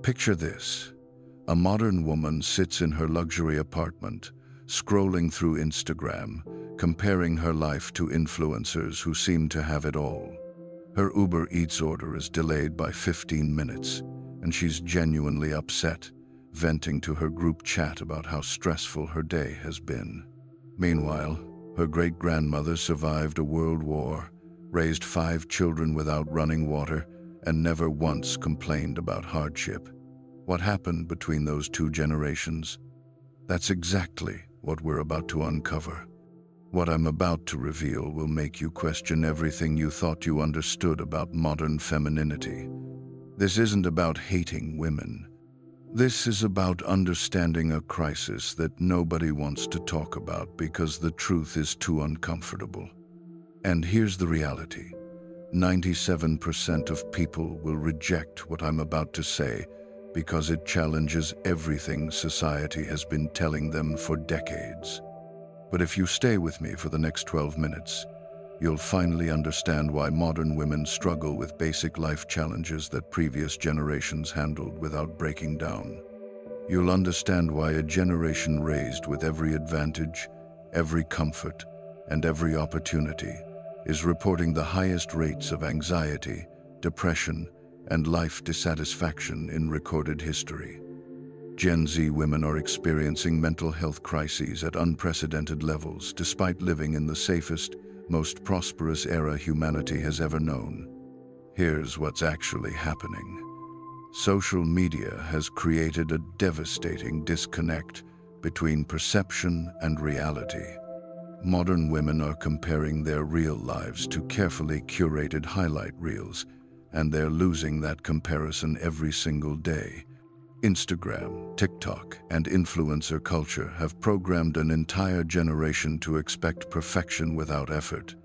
Picture this. A modern woman sits in her luxury apartment, scrolling through Instagram, comparing her life to influencers who seem to have it all. Her Uber Eats order is delayed by 15 minutes, and she's genuinely upset, venting to her group chat about how stressful her day has been. Meanwhile, her great-grandmother survived a world war, raised 5 children without running water, and never once complained about hardship. What happened between those 2 generations? That's exactly what we're about to uncover. What I'm about to reveal will make you question everything you thought you understood about modern femininity. This isn't about hating women. This is about understanding a crisis that nobody wants to talk about because the truth is too uncomfortable. And here's the reality. 97% of people will reject what I'm about to say because it challenges everything society has been telling them for decades. But if you stay with me for the next 12 minutes, you'll finally understand why modern women struggle with basic life challenges that previous generations handled without breaking down. You'll understand why a generation raised with every advantage, every comfort, and every opportunity is reporting the highest rates of anxiety, depression, and life dissatisfaction in recorded history. Gen Z women are experiencing mental health crises at unprecedented levels despite living in the safest, most prosperous era humanity has ever known. Here's what's actually happening. Social media has created a devastating disconnect between perception and reality. Modern women are comparing their real lives to carefully curated highlight reels, and they're losing that comparison every single day. Instagram, TikTok, and influencer culture have programmed an entire generation to expect perfection without effort,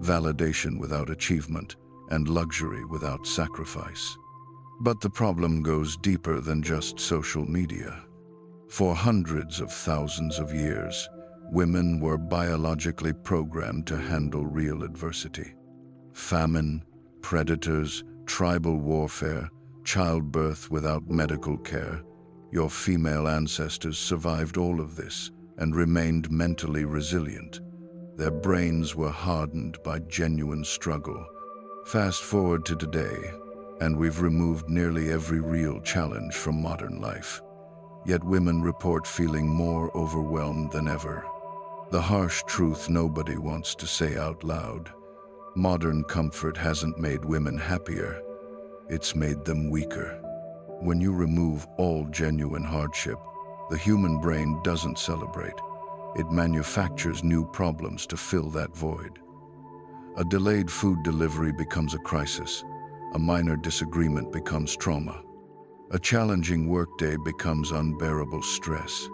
validation without achievement, and luxury without sacrifice. But the problem goes deeper than just social media. For hundreds of thousands of years, women were biologically programmed to handle real adversity. Famine, predators, tribal warfare, childbirth without medical care. Your female ancestors survived all of this and remained mentally resilient. Their brains were hardened by genuine struggle. Fast forward to today, and we've removed nearly every real challenge from modern life. Yet women report feeling more overwhelmed than ever. The harsh truth nobody wants to say out loud. Modern comfort hasn't made women happier. It's made them weaker. When you remove all genuine hardship, the human brain doesn't celebrate. It manufactures new problems to fill that void. A delayed food delivery becomes a crisis. A minor disagreement becomes trauma. A challenging workday becomes unbearable stress.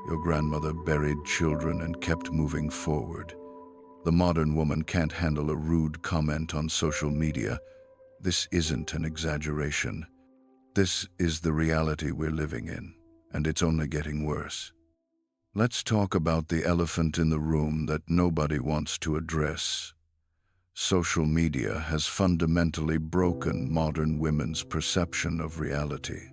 Your grandmother buried children and kept moving forward. The modern woman can't handle a rude comment on social media. This isn't an exaggeration. This is the reality we're living in, and it's only getting worse. Let's talk about the elephant in the room that nobody wants to address. Social media has fundamentally broken modern women's perception of reality.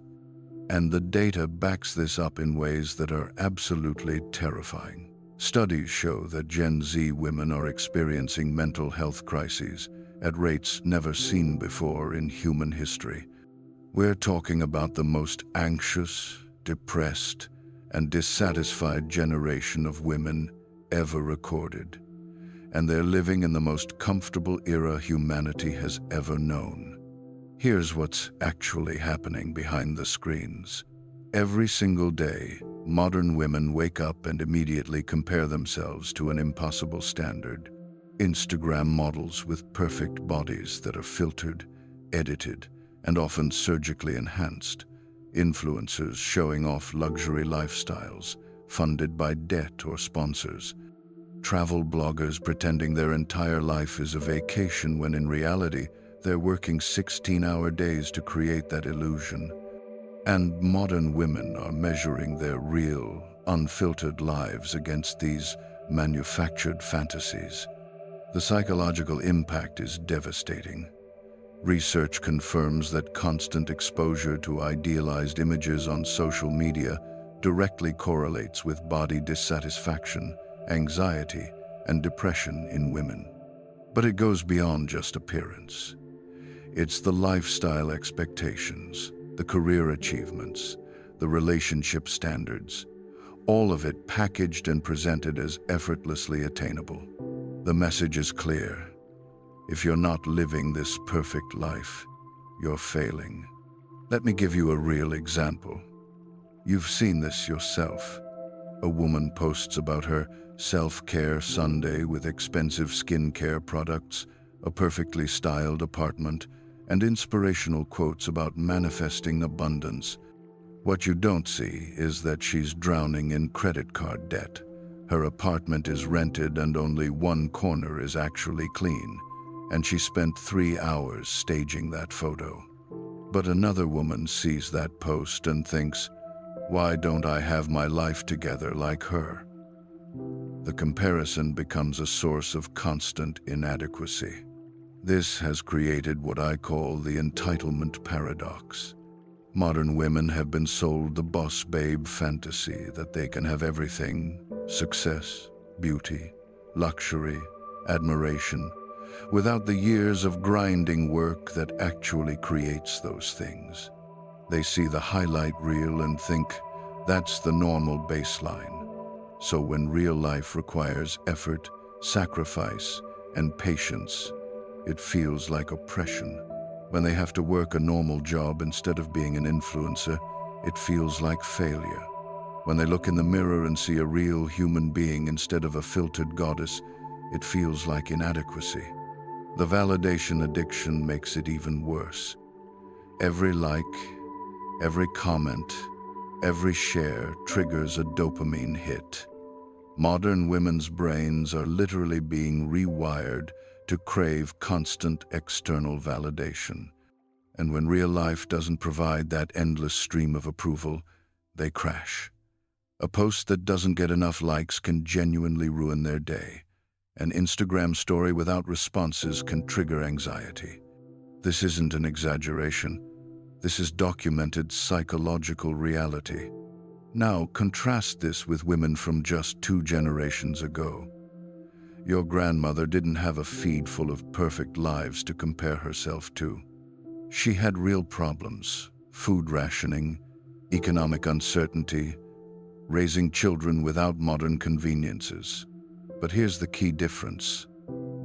And the data backs this up in ways that are absolutely terrifying. Studies show that Gen Z women are experiencing mental health crises at rates never seen before in human history. We're talking about the most anxious, depressed, and dissatisfied generation of women ever recorded. And they're living in the most comfortable era humanity has ever known. Here's what's actually happening behind the screens. Every single day, modern women wake up and immediately compare themselves to an impossible standard. Instagram models with perfect bodies that are filtered, edited, and often surgically enhanced. Influencers showing off luxury lifestyles, funded by debt or sponsors. Travel bloggers pretending their entire life is a vacation when in reality, they're working 16-hour days to create that illusion. And modern women are measuring their real, unfiltered lives against these manufactured fantasies. The psychological impact is devastating. Research confirms that constant exposure to idealized images on social media directly correlates with body dissatisfaction, anxiety, and depression in women. But it goes beyond just appearance. It's the lifestyle expectations, the career achievements, the relationship standards, all of it packaged and presented as effortlessly attainable. The message is clear. If you're not living this perfect life, you're failing. Let me give you a real example. You've seen this yourself. A woman posts about her self-care Sunday with expensive skincare products, a perfectly styled apartment, and inspirational quotes about manifesting abundance. What you don't see is that she's drowning in credit card debt. Her apartment is rented and only one corner is actually clean, and she spent 3 hours staging that photo. But another woman sees that post and thinks, why don't I have my life together like her? The comparison becomes a source of constant inadequacy. This has created what I call the entitlement paradox. Modern women have been sold the boss babe fantasy that they can have everything: success, beauty, luxury, admiration, without the years of grinding work that actually creates those things. They see the highlight reel and think that's the normal baseline. So when real life requires effort, sacrifice, and patience, it feels like oppression. When they have to work a normal job instead of being an influencer, it feels like failure. When they look in the mirror and see a real human being instead of a filtered goddess, it feels like inadequacy. The validation addiction makes it even worse. Every like, every comment, every share triggers a dopamine hit. Modern women's brains are literally being rewired to crave constant external validation. And when real life doesn't provide that endless stream of approval, they crash. A post that doesn't get enough likes can genuinely ruin their day. An Instagram story without responses can trigger anxiety. This isn't an exaggeration. This is documented psychological reality. Now, contrast this with women from just 2 generations ago. Your grandmother didn't have a feed full of perfect lives to compare herself to. She had real problems: food rationing, economic uncertainty, raising children without modern conveniences. But here's the key difference.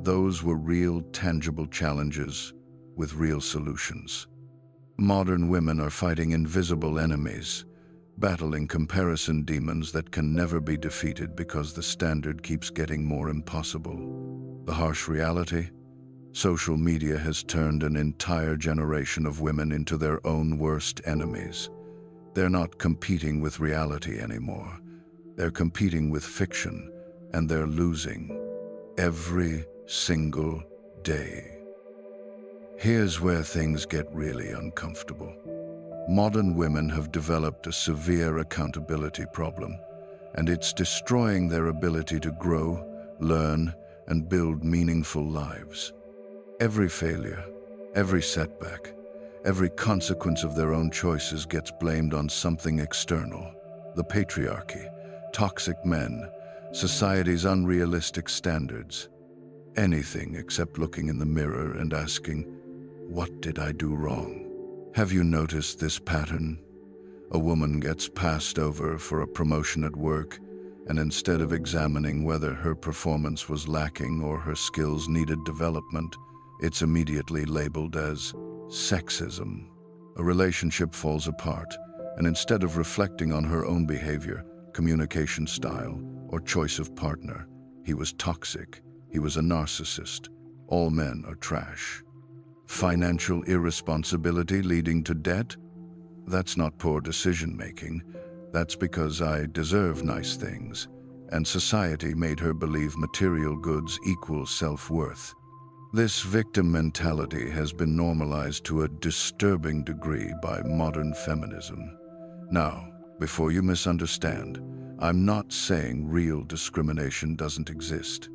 Those were real, tangible challenges with real solutions. Modern women are fighting invisible enemies, battling comparison demons that can never be defeated because the standard keeps getting more impossible. The harsh reality? Social media has turned an entire generation of women into their own worst enemies. They're not competing with reality anymore. They're competing with fiction, and they're losing every single day. Here's where things get really uncomfortable. Modern women have developed a severe accountability problem, and it's destroying their ability to grow, learn, and build meaningful lives. Every failure, every setback, every consequence of their own choices gets blamed on something external: the patriarchy, toxic men, society's unrealistic standards. Anything except looking in the mirror and asking, "What did I do wrong?" Have you noticed this pattern? A woman gets passed over for a promotion at work, and instead of examining whether her performance was lacking or her skills needed development, it's immediately labeled as sexism. A relationship falls apart, and instead of reflecting on her own behavior, communication style, or choice of partner, he was toxic, he was a narcissist, all men are trash. Financial irresponsibility leading to debt? That's not poor decision-making. That's because I deserve nice things, and society made her believe material goods equal self-worth. This victim mentality has been normalized to a disturbing degree by modern feminism. Now, before you misunderstand, I'm not saying real discrimination doesn't exist.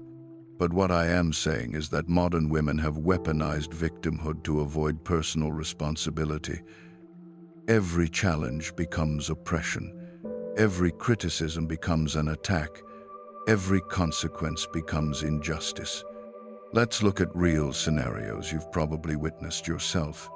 But what I am saying is that modern women have weaponized victimhood to avoid personal responsibility. Every challenge becomes oppression. Every criticism becomes an attack. Every consequence becomes injustice. Let's look at real scenarios you've probably witnessed yourself.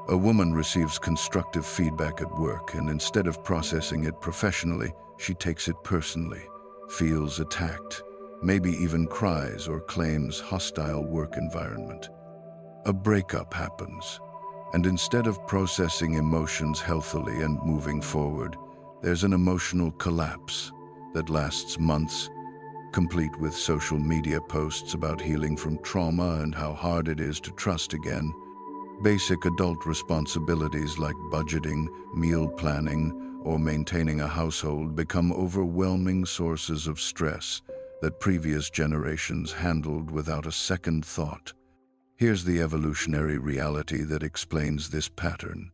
A woman receives constructive feedback at work, and instead of processing it professionally, she takes it personally, feels attacked, maybe even cries or claims hostile work environment. A breakup happens, and instead of processing emotions healthily and moving forward, there's an emotional collapse that lasts months, complete with social media posts about healing from trauma and how hard it is to trust again. Basic adult responsibilities like budgeting, meal planning, or maintaining a household become overwhelming sources of stress that previous generations handled without a second thought. Here's the evolutionary reality that explains this pattern.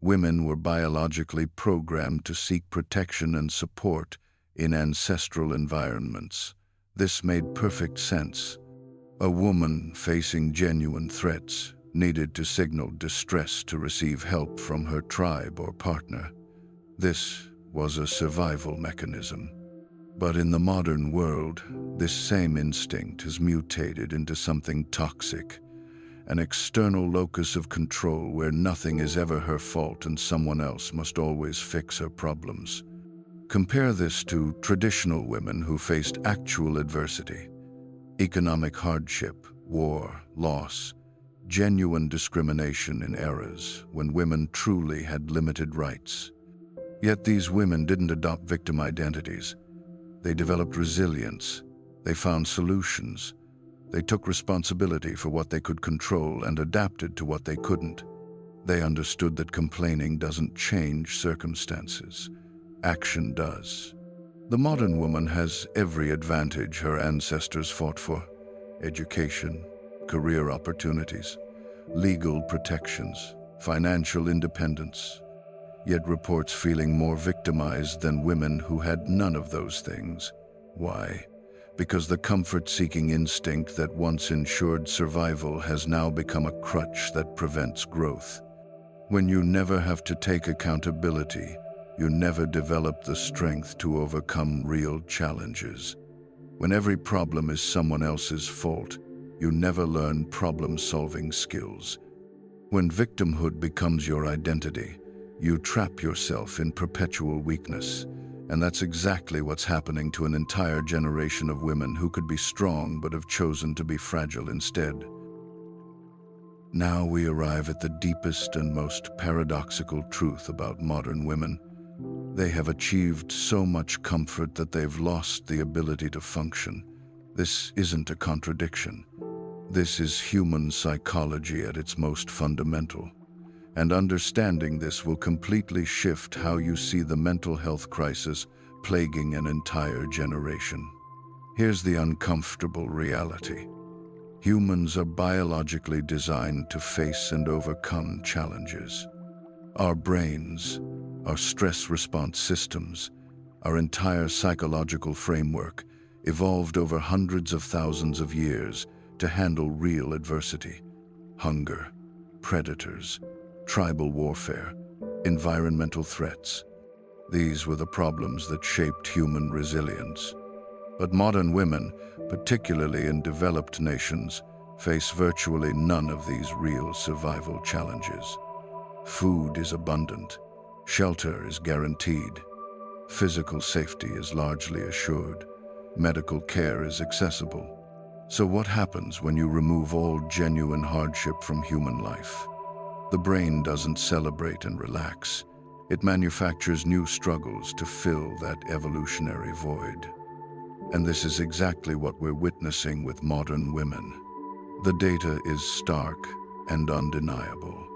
Women were biologically programmed to seek protection and support in ancestral environments. This made perfect sense. A woman facing genuine threats needed to signal distress to receive help from her tribe or partner. This was a survival mechanism. But in the modern world, this same instinct has mutated into something toxic, an external locus of control where nothing is ever her fault and someone else must always fix her problems. Compare this to traditional women who faced actual adversity, economic hardship, war, loss, genuine discrimination in eras when women truly had limited rights. Yet these women didn't adopt victim identities. They developed resilience. They found solutions. They took responsibility for what they could control and adapted to what they couldn't. They understood that complaining doesn't change circumstances. Action does. The modern woman has every advantage her ancestors fought for: education, career opportunities, legal protections, financial independence, yet reports feeling more victimized than women who had none of those things. Why? Because the comfort-seeking instinct that once ensured survival has now become a crutch that prevents growth. When you never have to take accountability, you never develop the strength to overcome real challenges. When every problem is someone else's fault, you never learn problem-solving skills. When victimhood becomes your identity, you trap yourself in perpetual weakness. And that's exactly what's happening to an entire generation of women who could be strong but have chosen to be fragile instead. Now we arrive at the deepest and most paradoxical truth about modern women. They have achieved so much comfort that they've lost the ability to function. This isn't a contradiction. This is human psychology at its most fundamental. And understanding this will completely shift how you see the mental health crisis plaguing an entire generation. Here's the uncomfortable reality. Humans are biologically designed to face and overcome challenges. Our brains, our stress response systems, our entire psychological framework evolved over hundreds of thousands of years to handle real adversity: hunger, predators, tribal warfare, environmental threats. These were the problems that shaped human resilience. But modern women, particularly in developed nations, face virtually none of these real survival challenges. Food is abundant, shelter is guaranteed, physical safety is largely assured, medical care is accessible. So what happens when you remove all genuine hardship from human life? The brain doesn't celebrate and relax. It manufactures new struggles to fill that evolutionary void. And this is exactly what we're witnessing with modern women. The data is stark and undeniable.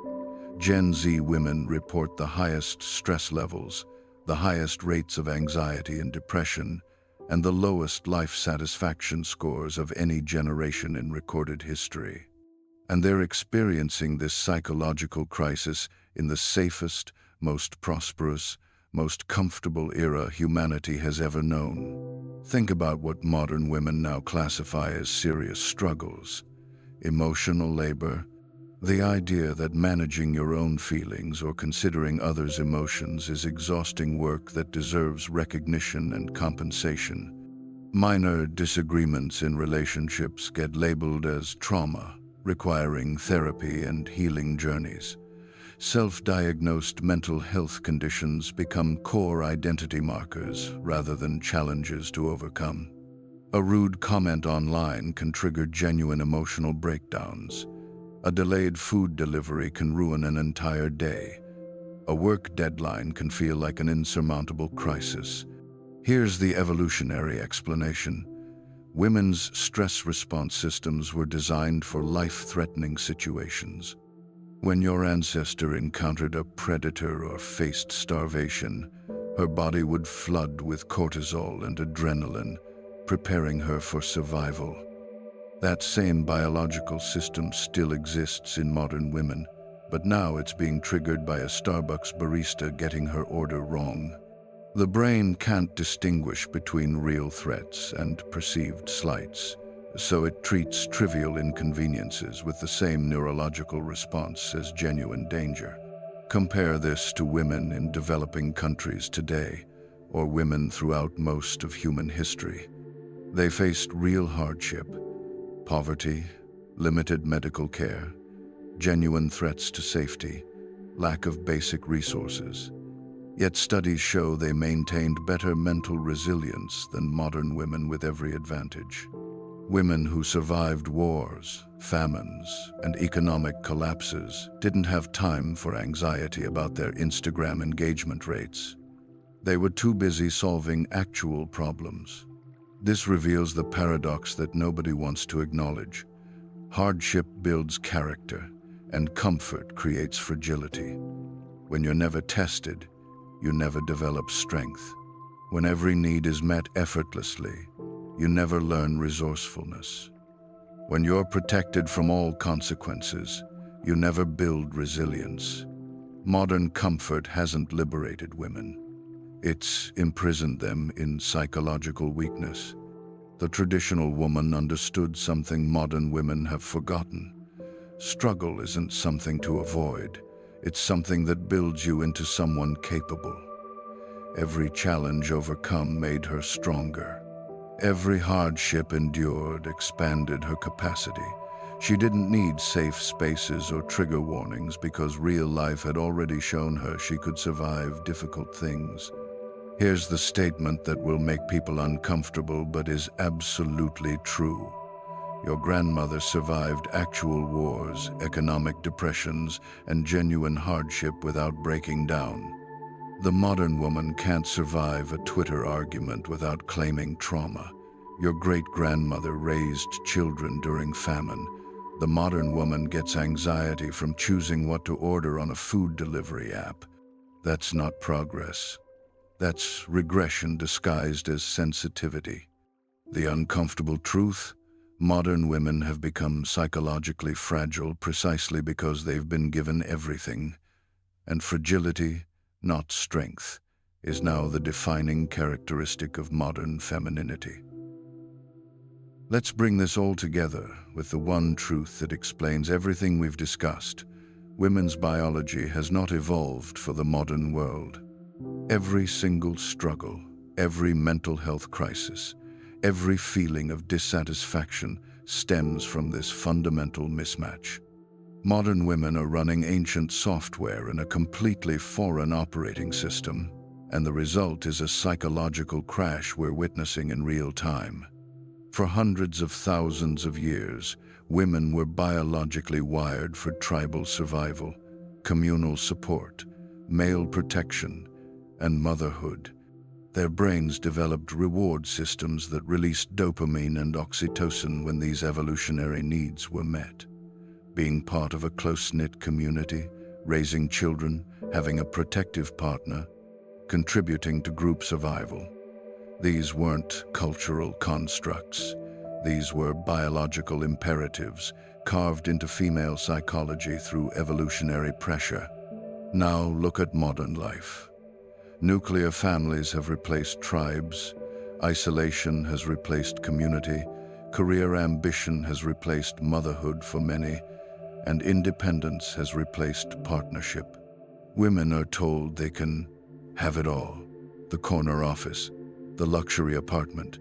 Gen Z women report the highest stress levels, the highest rates of anxiety and depression, and the lowest life satisfaction scores of any generation in recorded history. And they're experiencing this psychological crisis in the safest, most prosperous, most comfortable era humanity has ever known. Think about what modern women now classify as serious struggles. Emotional labor, the idea that managing your own feelings or considering others' emotions is exhausting work that deserves recognition and compensation. Minor disagreements in relationships get labeled as trauma, requiring therapy and healing journeys. Self-diagnosed mental health conditions become core identity markers rather than challenges to overcome. A rude comment online can trigger genuine emotional breakdowns. A delayed food delivery can ruin an entire day. A work deadline can feel like an insurmountable crisis. Here's the evolutionary explanation. Women's stress response systems were designed for life-threatening situations. When your ancestor encountered a predator or faced starvation, her body would flood with cortisol and adrenaline, preparing her for survival. That same biological system still exists in modern women, but now it's being triggered by a Starbucks barista getting her order wrong. The brain can't distinguish between real threats and perceived slights, so it treats trivial inconveniences with the same neurological response as genuine danger. Compare this to women in developing countries today, or women throughout most of human history. They faced real hardship, poverty, limited medical care, genuine threats to safety, lack of basic resources. Yet studies show they maintained better mental resilience than modern women with every advantage. Women who survived wars, famines, and economic collapses didn't have time for anxiety about their Instagram engagement rates. They were too busy solving actual problems. This reveals the paradox that nobody wants to acknowledge. Hardship builds character, and comfort creates fragility. When you're never tested, you never develop strength. When every need is met effortlessly, you never learn resourcefulness. When you're protected from all consequences, you never build resilience. Modern comfort hasn't liberated women. It's imprisoned them in psychological weakness. The traditional woman understood something modern women have forgotten. Struggle isn't something to avoid. It's something that builds you into someone capable. Every challenge overcome made her stronger. Every hardship endured expanded her capacity. She didn't need safe spaces or trigger warnings because real life had already shown her she could survive difficult things. Here's the statement that will make people uncomfortable but is absolutely true. Your grandmother survived actual wars, economic depressions, and genuine hardship without breaking down. The modern woman can't survive a Twitter argument without claiming trauma. Your great-grandmother raised children during famine. The modern woman gets anxiety from choosing what to order on a food delivery app. That's not progress. That's regression disguised as sensitivity. The uncomfortable truth? Modern women have become psychologically fragile precisely because they've been given everything. And fragility, not strength, is now the defining characteristic of modern femininity. Let's bring this all together with the one truth that explains everything we've discussed. Women's biology has not evolved for the modern world. Every single struggle, every mental health crisis, every feeling of dissatisfaction stems from this fundamental mismatch. Modern women are running ancient software in a completely foreign operating system, and the result is a psychological crash we're witnessing in real time. For hundreds of thousands of years, women were biologically wired for tribal survival, communal support, male protection, and motherhood. Their brains developed reward systems that released dopamine and oxytocin when these evolutionary needs were met. Being part of a close-knit community, raising children, having a protective partner, contributing to group survival. These weren't cultural constructs. These were biological imperatives carved into female psychology through evolutionary pressure. Now look at modern life. Nuclear families have replaced tribes, Isolation has replaced community, career ambition has replaced motherhood for many, and independence has replaced partnership. Women are told they can have it all: the corner office, the luxury apartment,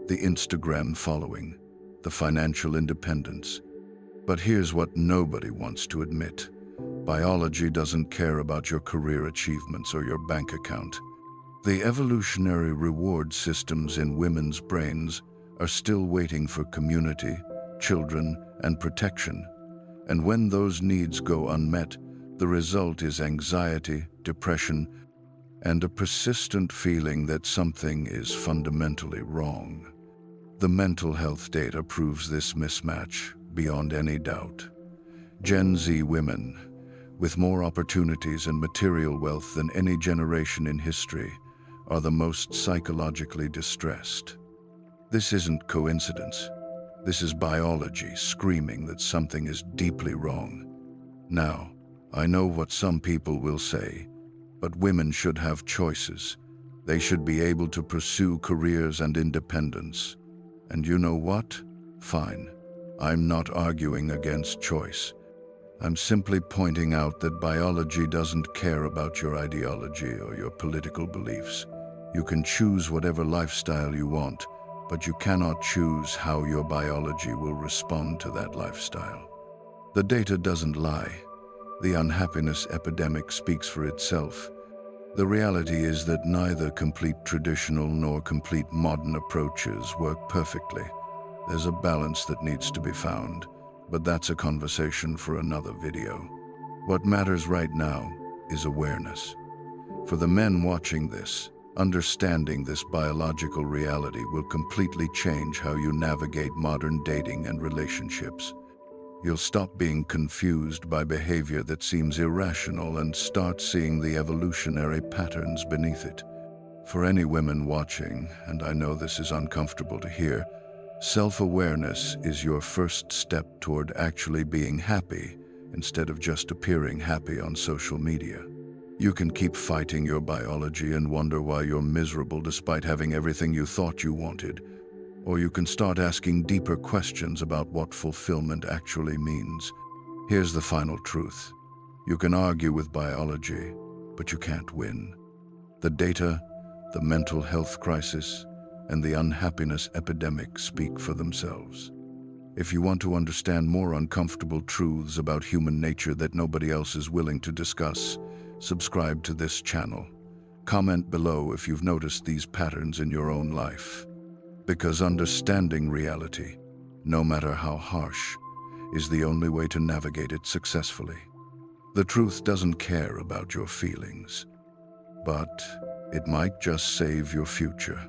the Instagram following, the financial independence. But here's what nobody wants to admit. Biology doesn't care about your career achievements or your bank account. The evolutionary reward systems in women's brains are still waiting for community, children, and protection. And when those needs go unmet, the result is anxiety, depression, and a persistent feeling that something is fundamentally wrong. The mental health data proves this mismatch beyond any doubt. Gen Z women, with more opportunities and material wealth than any generation in history, are the most psychologically distressed. This isn't coincidence. This is biology screaming that something is deeply wrong. Now, I know what some people will say, but women should have choices. They should be able to pursue careers and independence. And you know what? Fine. I'm not arguing against choice. I'm simply pointing out that biology doesn't care about your ideology or your political beliefs. You can choose whatever lifestyle you want, but you cannot choose how your biology will respond to that lifestyle. The data doesn't lie. The unhappiness epidemic speaks for itself. The reality is that neither complete traditional nor complete modern approaches work perfectly. There's a balance that needs to be found, but that's a conversation for another video. What matters right now is awareness. For the men watching this, understanding this biological reality will completely change how you navigate modern dating and relationships. You'll stop being confused by behavior that seems irrational and start seeing the evolutionary patterns beneath it. For any women watching, and I know this is uncomfortable to hear, self-awareness is your first step toward actually being happy instead of just appearing happy on social media. You can keep fighting your biology and wonder why you're miserable despite having everything you thought you wanted. Or you can start asking deeper questions about what fulfillment actually means. Here's the final truth. You can argue with biology, but you can't win. The data, the mental health crisis, and the unhappiness epidemic speak for themselves. If you want to understand more uncomfortable truths about human nature that nobody else is willing to discuss, subscribe to this channel. Comment below if you've noticed these patterns in your own life. Because understanding reality, no matter how harsh, is the only way to navigate it successfully. The truth doesn't care about your feelings, but it might just save your future.